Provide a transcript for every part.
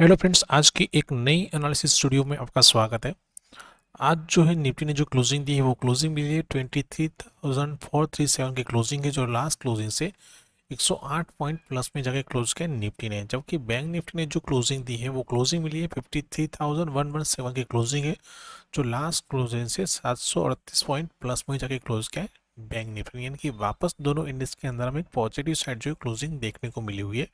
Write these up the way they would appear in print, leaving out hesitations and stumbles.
Hello friends, आज की एक नई एनालिसिस स्टूडियो में आपका स्वागत है। आज जो है निफ्टी ने जो क्लोजिंग दी है वो क्लोजिंग मिली है 23,437 की क्लोजिंग है, जो लास्ट क्लोजिंग से 108 पॉइंट प्लस में जाके क्लोज किया निफ्टी ने। जबकि बैंक निफ्टी ने जो क्लोजिंग दी है वो क्लोजिंग मिली है 53,117 की क्लोजिंग है, जो लास्ट क्लोजिंग से 738 पॉइंट प्लस में जाके क्लोज किया है बैंक निफ्टी। यानी कि वापस दोनों इंडेक्स के अंदर हमें एक पॉजिटिव साइड जो क्लोजिंग देखने को मिली हुई है।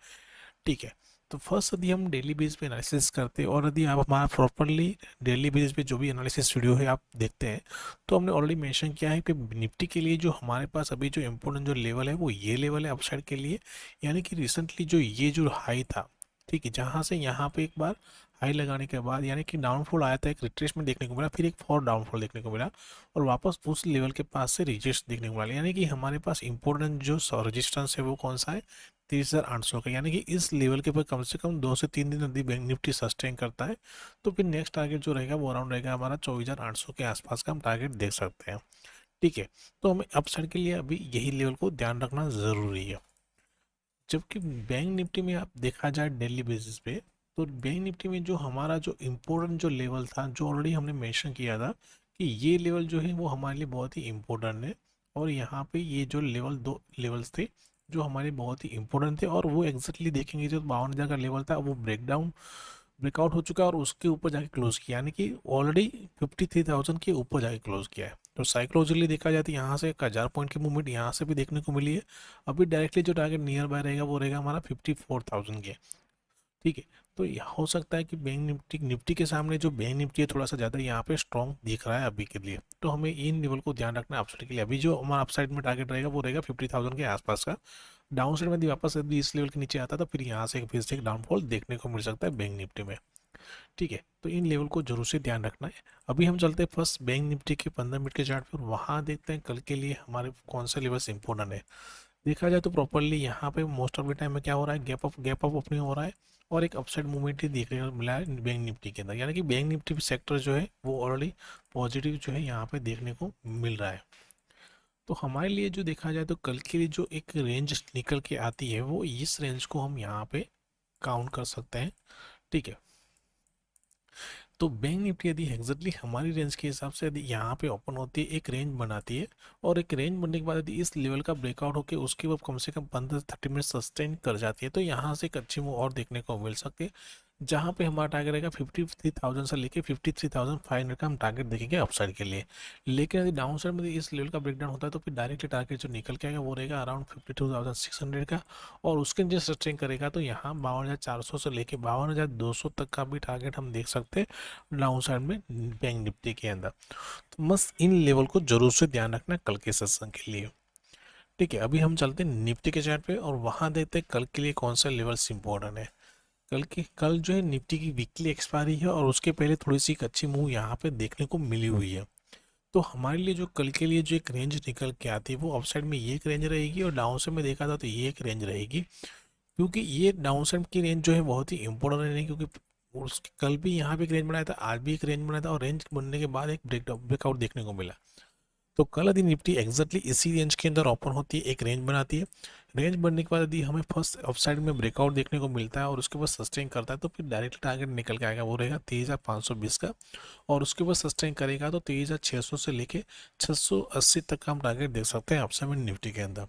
ठीक है, तो फर्स्ट यदि हम डेली बेस पे एनालिसिस करते हैं और यदि आप हमारा प्रॉपरली डेली बेस पे जो भी एनालिसिस वीडियो है आप देखते हैं, तो हमने ऑलरेडी मेंशन किया है कि निफ्टी के लिए जो हमारे पास अभी जो इम्पोर्टेंट जो लेवल है वो ये लेवल है अपसाइड के लिए। यानी कि रिसेंटली जो ये जो हाई था, ठीक है, जहाँ से यहाँ पे एक बार हाई लगाने के बाद यानी कि डाउनफॉल आया था, एक रिट्रेसमेंट देखने को मिला, फिर एक फॉर डाउनफॉल देखने को मिला और वापस उस लेवल के पास से रिजेक्ट देखने को मिला। यानी कि हमारे पास इंपॉर्टेंट जो रजिस्टेंस है वो कौन सा है, 30,800 का। यानी कि इस लेवल के ऊपर कम से कम 2 से 3 दिन यदि बैंक निफ्टी सस्टेन करता है तो फिर नेक्स्ट टारगेट जो रहेगा वो अराउंड रहेगा हमारा 24,800 के आसपास का हम टारगेट देख सकते हैं। ठीक है, तो हमें अपसाइड के लिए अभी यही लेवल को ध्यान रखना ज़रूरी है। जबकि बैंक निफ्टी में आप देखा जाए डेली बेसिस पे, तो बैंक निफ्टी में जो हमारा जो इम्पोर्टेंट जो लेवल था, जो ऑलरेडी हमने मेंशन किया था कि ये लेवल जो है वो हमारे लिए बहुत ही इम्पोर्टेंट है। और यहाँ पे ये जो लेवल, दो लेवल्स थे जो हमारे बहुत ही इम्पोर्टेंट थे, और वो एग्जैक्टली देखेंगे जो 52,000 का लेवल था वो ब्रेकआउट हो चुका है और उसके ऊपर जाके क्लोज किया, यानी कि ऑलरेडी 53,000 के ऊपर जाके क्लोज किया है। तो साइकोलॉजिकली देखा जाए तो यहाँ से 1,000 पॉइंट की मूवमेंट यहाँ से भी देखने को मिली है। अभी डायरेक्टली जो टारगेट नियर बाय रहेगा वो रहेगा हमारा 54,000 के। ठीक है, तो हो सकता है कि बैंक निफ्टी निफ्टी के सामने जो बैंक निफ्टी है थोड़ा सा ज़्यादा यहाँ पे स्ट्रॉन्ग दिख रहा है अभी के लिए, तो हमें इन लेवल को ध्यान रखना है अपसाइड के लिए। अभी जो हमारा अपसाइड में टारगेट रहेगा वो रहेगा 50,000 के आसपास का। डाउन साइड में यदि वापस यदि इस लेवल के नीचे आता है तो फिर यहाँ से फिर से एक डाउनफॉल देखने को मिल सकता है बैंक निफ्टी में। ठीक है, तो इन लेवल को जरूर से ध्यान रखना है। अभी हम चलते हैं फर्स्ट बैंक निफ्टी के 15 मिनट के चार्ट पर, वहाँ देखते हैं कल के लिए हमारे कौन सा लेवल्स इंपॉर्टेंट है। देखा जाए तो प्रॉपरली यहाँ पे मोस्ट ऑफ द टाइम में क्या हो रहा है, गैप अप ओपनिंग हो रहा है और एक अपसाइड मूवमेंट ही देखने को मिला है बैंक निफ्टी के अंदर। यानी कि बैंक निफ्टी सेक्टर जो है वो ऑलरेडी पॉजिटिव जो है यहाँ पे देखने को मिल रहा है। तो हमारे लिए जो देखा जाए तो कल के लिए जो एक रेंज निकल के आती है वो इस रेंज को हम यहाँ पे काउंट कर सकते हैं। ठीक है, तो बैंक निफ्टी यदि एग्जैक्टली हमारी रेंज के हिसाब से यदि यहाँ पे ओपन होती है, एक रेंज बनाती है और एक रेंज बनने के बाद यदि इस लेवल का ब्रेकआउट होकर उसके बाद कम से कम 15 से 30 मिनट सस्टेन कर जाती है, तो यहाँ से एक अच्छी मूव और देखने को मिल सकती है, जहाँ पे हमारा टारगेट रहेगा 53,000 से लेके 53,500 का हम टारगेट देखेंगे अपसाइड के लिए। लेकिन यदि डाउन साइड में यदि इस लेवल का ब्रेकडाउन होता है तो फिर डायरेक्टली टारगेट जो निकल के आएगा वो रहेगा अराउंड 52,600 का, और उसके नीचे सस्टेन करेगा तो यहाँ 52,400 से लेके 52,200 तक का भी टारगेट हम देख सकते हैं डाउन साइड में बैंक निफ्टी के अंदर। तो बस इन लेवल को जरूर से ध्यान रखना कल के सेशन के लिए। ठीक है, अभी हम चलते हैं निफ्टी के चार्ट पे और वहाँ देखते हैं कल के लिए कौन सा लेवल्स इंपॉर्टेंट है। कल जो है निफ्टी की वीकली एक्सपायरी है और उसके पहले थोड़ी सी एक अच्छी मूव यहाँ पे देखने को मिली हुई है। तो हमारे लिए जो कल के लिए जो एक रेंज निकल के आती है वो अपसाइड में ये एक रेंज रहेगी और डाउन साइड में देखा था तो ये एक रेंज रहेगी। क्योंकि ये डाउन साइड की रेंज जो है बहुत ही इंपॉर्टेंट है, क्योंकि उसके कल भी यहाँ पे एक रेंज बनाया था, आज भी एक रेंज बनाया था और रेंज बनने के बाद एक ब्रेकआउट देखने को मिला। तो कल यदि निफ्टी एग्जैक्टली इसी रेंज के अंदर ओपन होती है, एक रेंज बनाती है, रेंज बनने के बाद यदि हमें फर्स्ट अपसाइड में ब्रेकआउट देखने को मिलता है और उसके बाद सस्टेन करता है तो फिर डायरेक्ट टारगेट निकल के आएगा वो रहेगा 23,520 का, और उसके बाद सस्टेन करेगा तो 23,600 से लेके 680 तक का हम टारगेट देख सकते हैं अपसाइड में निफ्टी के अंदर।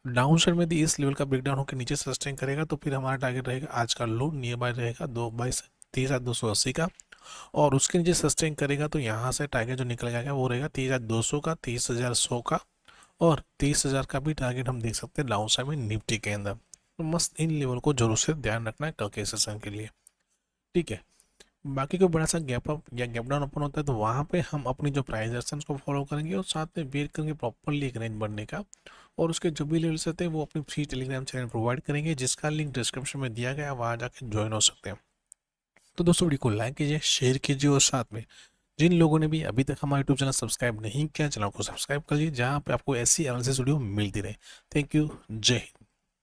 डाउन साइड में यदि इस लेवल का ब्रेकडाउन होकर नीचे सस्टेन करेगा तो फिर हमारा टारगेट रहेगा आज का लो नियर बाय रहेगा 23,280 का, और उसके नीचे सस्टेन करेगा तो यहाँ से टारगेट जो निकल जाएगा वो रहेगा 23,200 का, 23,100 का, और 23,000 का भी टारगेट हम देख सकते हैं डाउन साइड में निफ्टी के अंदर। तो मस्त इन लेवल को जरूर से ध्यान रखना है कल के सेशन के लिए। ठीक है, बाकी कोई बड़ा सा गैप अप या गैप डाउन ओपन होता है तो वहाँ पे हम अपनी जो प्राइस एक्शन को फॉलो करेंगे और साथ में वेट करेंगे प्रॉपरली एक रेंज बनने का, और उसके जो भी लेवल्स रहते हैं वो अपनी फ्री टेलीग्राम चैनल प्रोवाइड करेंगे जिसका लिंक डिस्क्रिप्शन में दिया गया है, वहाँ जाके ज्वाइन हो सकते हैं। तो दोस्तों वीडियो को लाइक कीजिए, शेयर कीजिए, और साथ में जिन लोगों ने भी अभी तक हमारा यूट्यूब चैनल सब्सक्राइब नहीं किया, चैनल को सब्सक्राइब कर लीजिए जहाँ पे आपको ऐसी एनालिसिस वीडियो मिलती रहे। थैंक यू, जय हिंद।